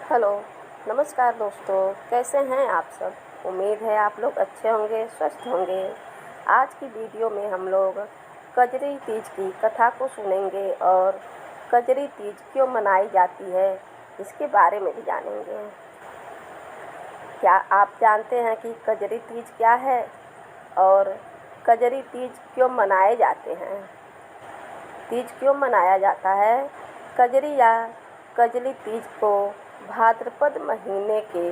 Hello, नमस्कार दोस्तों। कैसे हैं आप सब? उम्मीद है आप लोग अच्छे होंगे, स्वस्थ होंगे। आज की वीडियो में हम लोग कजरी तीज की कथा को सुनेंगे और कजरी तीज क्यों मनाई जाती है इसके बारे में भी जानेंगे। क्या आप जानते हैं कि कजरी तीज क्या है और कजरी तीज क्यों मनाए जाते हैं? तीज क्यों मनाया जाता है? कजरी या कजली तीज को भाद्रपद महीने के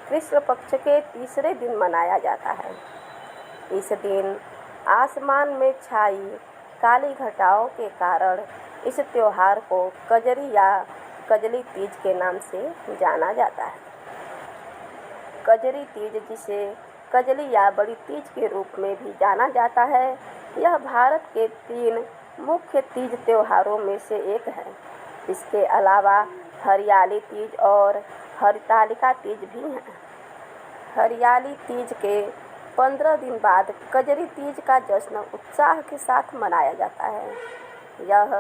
कृष्ण पक्ष के तीसरे दिन मनाया जाता है। इस दिन आसमान में छाई काली घटाओं के कारण इस त्योहार को कजरी या कजली तीज के नाम से जाना जाता है। कजरी तीज, जिसे कजली या बड़ी तीज के रूप में भी जाना जाता है, यह भारत के 3 मुख्य तीज त्योहारों में से एक है। इसके अलावा हरियाली तीज और हरितालिका तीज भी हैं। हरियाली तीज के 15 दिन बाद कजरी तीज का जश्न उत्साह के साथ मनाया जाता है। यह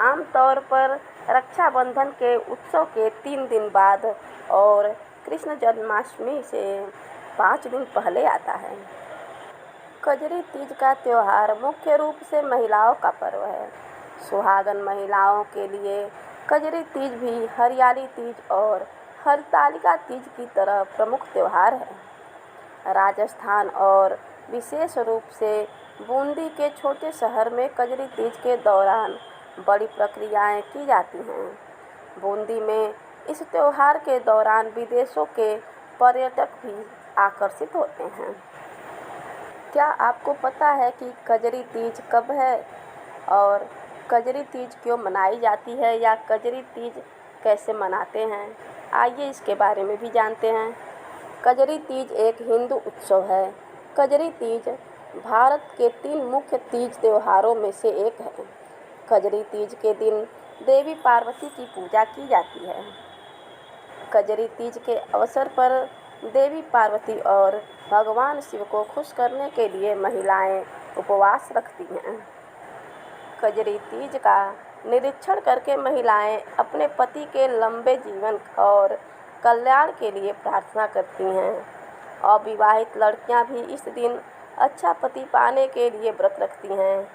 आमतौर पर रक्षाबंधन के उत्सव के 3 दिन बाद और कृष्ण जन्माष्टमी से 5 दिन पहले आता है। कजरी तीज का त्यौहार मुख्य रूप से महिलाओं का पर्व है। सुहागन महिलाओं के लिए कजरी तीज भी हरियाली तीज और हरितालिका तीज की तरह प्रमुख त्यौहार है। राजस्थान और विशेष रूप से बूंदी के छोटे शहर में कजरी तीज के दौरान बड़ी प्रक्रियाएं की जाती हैं। बूंदी में इस त्यौहार के दौरान विदेशों के पर्यटक भी आकर्षित होते हैं। क्या आपको पता है कि कजरी तीज कब है और कजरी तीज क्यों मनाई जाती है या कजरी तीज कैसे मनाते हैं? आइए इसके बारे में भी जानते हैं। कजरी तीज एक हिंदू उत्सव है। कजरी तीज भारत के 3 मुख्य तीज त्योहारों में से एक है। कजरी तीज के दिन देवी पार्वती की पूजा की जाती है। कजरी तीज के अवसर पर देवी पार्वती और भगवान शिव को खुश करने के लिए महिलाएं उपवास रखती हैं। कजरी तीज का निरीक्षण करके महिलाएं अपने पति के लंबे जीवन और कल्याण के लिए प्रार्थना करती हैं। अविवाहित लड़कियां भी इस दिन अच्छा पति पाने के लिए व्रत रखती हैं।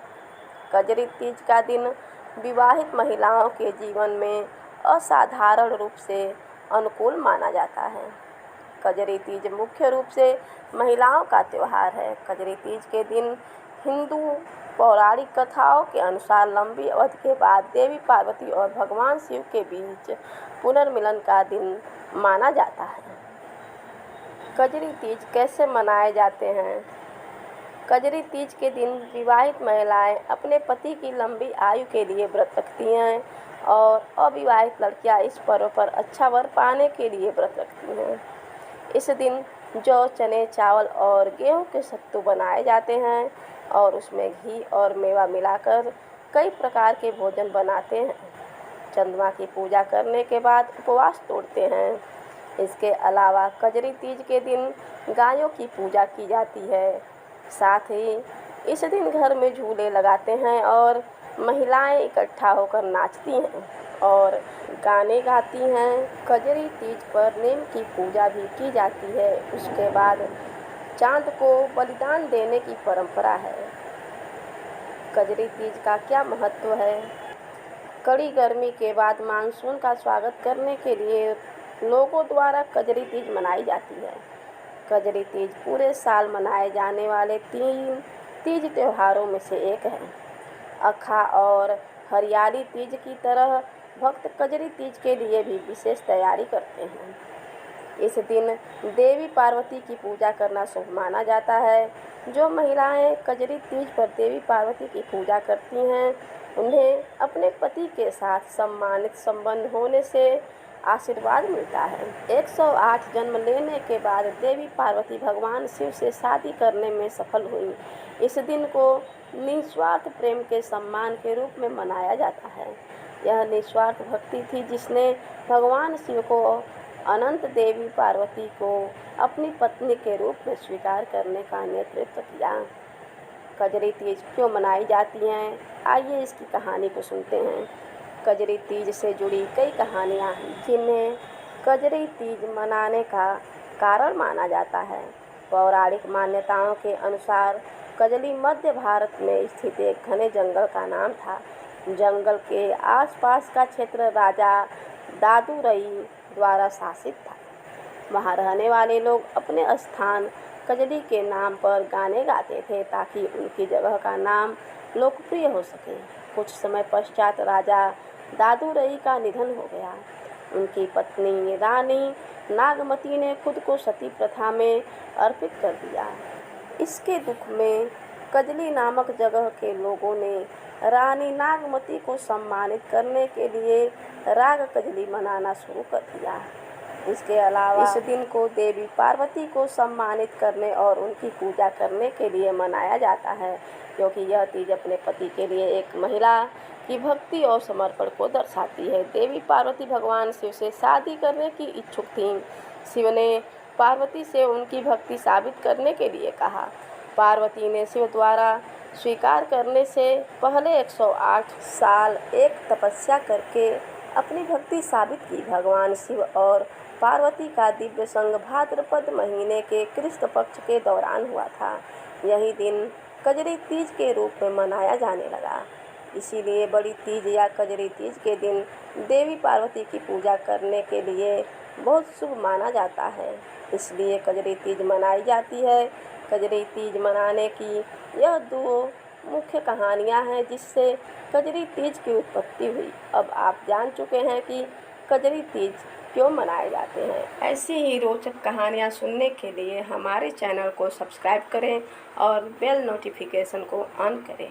कजरी तीज का दिन विवाहित महिलाओं के जीवन में असाधारण रूप से अनुकूल माना जाता है। कजरी तीज मुख्य रूप से महिलाओं का त्यौहार है। कजरी तीज के दिन हिंदू पौराणिक कथाओं के अनुसार लंबी अवधि के बाद देवी पार्वती और भगवान शिव के बीच पुनर्मिलन का दिन माना जाता है। कजरी तीज कैसे मनाए जाते हैं? कजरी तीज के दिन विवाहित महिलाएं अपने पति की लंबी आयु के लिए व्रत रखती हैं और अविवाहित लड़कियां इस पर्व पर अच्छा वर पाने के लिए व्रत रखती हैं। इस दिन जौ, चने, चावल और गेहूं के सत्तू बनाए जाते हैं और उसमें घी और मेवा मिलाकर कई प्रकार के भोजन बनाते हैं। चंद्रमा की पूजा करने के बाद उपवास तोड़ते हैं। इसके अलावा कजरी तीज के दिन गायों की पूजा की जाती है। साथ ही इस दिन घर में झूले लगाते हैं और महिलाएं इकट्ठा होकर नाचती हैं और गाने गाती हैं। कजरी तीज पर नीम की पूजा भी की जाती है। उसके बाद चांद को बलिदान देने की परंपरा है। कजरी तीज का क्या महत्व है? कड़ी गर्मी के बाद मानसून का स्वागत करने के लिए लोगों द्वारा कजरी तीज मनाई जाती है। कजरी तीज पूरे साल मनाए जाने वाले 3 तीज त्योहारों में से एक है। अखा और हरियाली तीज की तरह भक्त कजरी तीज के लिए भी विशेष तैयारी करते हैं। इस दिन देवी पार्वती की पूजा करना शुभ माना जाता है। जो महिलाएं कजरी तीज पर देवी पार्वती की पूजा करती हैं, उन्हें अपने पति के साथ सम्मानित संबंध होने से आशीर्वाद मिलता है। 108 जन्म लेने के बाद देवी पार्वती भगवान शिव से शादी करने में सफल हुई। इस दिन को निस्वार्थ प्रेम के सम्मान के रूप में मनाया जाता है। यह निस्वार्थ भक्ति थी जिसने भगवान शिव को अनंत देवी पार्वती को अपनी पत्नी के रूप में स्वीकार करने का नेतृत्व किया। कजरी तीज क्यों मनाई जाती हैं? आइए इसकी कहानी को सुनते हैं। कजरी तीज से जुड़ी कई कहानियाँ हैं, जिन्हें कजरी तीज मनाने का कारण माना जाता है। पौराणिक मान्यताओं के अनुसार कजली मध्य भारत में स्थित एक घने जंगल का नाम था। जंगल के आसपास का क्षेत्र राजा दादूरई द्वारा शासित था। वहाँ रहने वाले लोग अपने स्थान कजली के नाम पर गाने गाते थे ताकि उनकी जगह का नाम लोकप्रिय हो सके। कुछ समय पश्चात राजा दादूरई का निधन हो गया। उनकी पत्नी रानी नागमती ने खुद को सती प्रथा में अर्पित कर दिया। इसके दुख में कजली नामक जगह के लोगों ने रानी नागमती को सम्मानित करने के लिए राग कजली मनाना शुरू कर दिया। इसके अलावा इस दिन को देवी पार्वती को सम्मानित करने और उनकी पूजा करने के लिए मनाया जाता है, क्योंकि यह तीज अपने पति के लिए एक महिला की भक्ति और समर्पण को दर्शाती है। देवी पार्वती भगवान शिव से शादी करने की इच्छुक थीं। शिव ने पार्वती से उनकी भक्ति साबित करने के लिए कहा। पार्वती ने शिव द्वारा स्वीकार करने से पहले 108 साल एक तपस्या करके अपनी भक्ति साबित की। भगवान शिव और पार्वती का दिव्य संग भाद्रपद महीने के कृष्ण पक्ष के दौरान हुआ था। यही दिन कजरी तीज के रूप में मनाया जाने लगा। इसीलिए बड़ी तीज या कजरी तीज के दिन देवी पार्वती की पूजा करने के लिए बहुत शुभ माना जाता है। इसलिए कजरी तीज मनाई जाती है। कजरी तीज मनाने की यह दो मुख्य कहानियाँ हैं जिससे कजरी तीज की उत्पत्ति हुई। अब आप जान चुके हैं कि कजरी तीज क्यों मनाए जाते हैं। ऐसी ही रोचक कहानियाँ सुनने के लिए हमारे चैनल को सब्सक्राइब करें और बेल नोटिफिकेशन को ऑन करें।